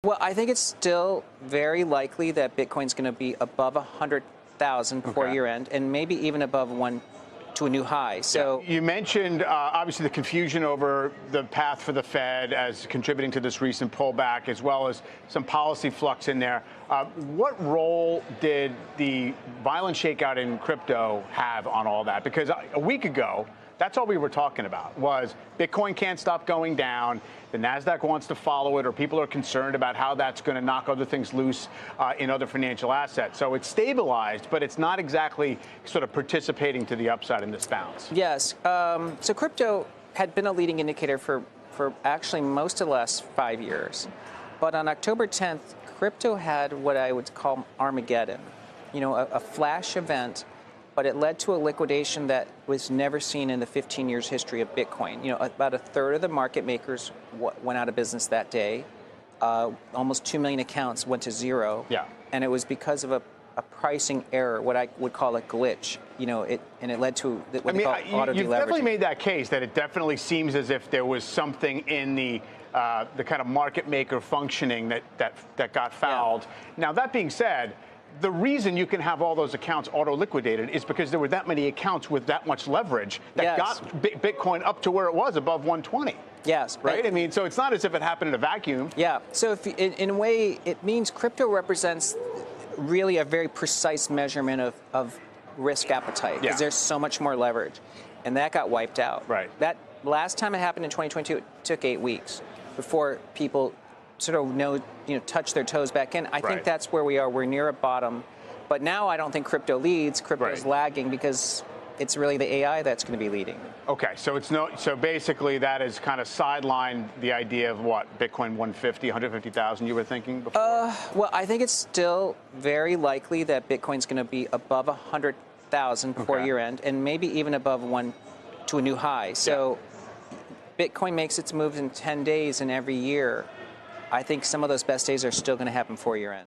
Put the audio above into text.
Well, I think it's still very likely that Bitcoin's going to be above 100,000 before year end, and maybe even above one to a new high. So you mentioned obviously the confusion over the path for the Fed as contributing to this recent pullback, as well as some policy flux in there. What role did the violent shakeout in crypto have on all that? Because a week ago, that's all we were talking about was Bitcoin can't stop going down. The NASDAQ wants to follow it, or people are concerned about how that's going to knock other things loose in other financial assets. So it's stabilized, but it's not exactly sort of participating to the upside in this bounce. Yes. So crypto had been a leading indicator for actually most of the last 5 years. But on October 10th, crypto had what I would call Armageddon, a flash event. But it led to a liquidation that was never seen in the 15 years history of Bitcoin. About a third of the market makers went out of business that day. Almost 2 million accounts went to zero. Yeah. And it was because of a pricing error, what I would call a glitch. And it led to what they call auto deleveraging. You've definitely made that case that it definitely seems as if there was something in the kind of market maker functioning that got fouled. Yeah. Now, that being said, the reason you can have all those accounts auto-liquidated is because there were that many accounts with that much leverage that got Bitcoin up to where it was, above 120. Yes. Right? I mean, so it's not as if it happened in a vacuum. Yeah. So in a way, it means crypto represents really a very precise measurement of risk appetite, because there's so much more leverage. And that got wiped out. Right. That last time it happened in 2022, it took 8 weeks before people sort of touch their toes back in. I think that's where we are. We're near a bottom. But now I don't think crypto leads. Crypto is lagging because it's really the AI that's going to be leading. Okay, so basically that is kind of sidelined the idea of what, Bitcoin 150,000 you were thinking before? Well, I think it's still very likely that Bitcoin's going to be above 100,000 before year end, and maybe even above one to a new high. So Bitcoin makes its moves in 10 days and every year. I think some of those best days are still going to happen before year end.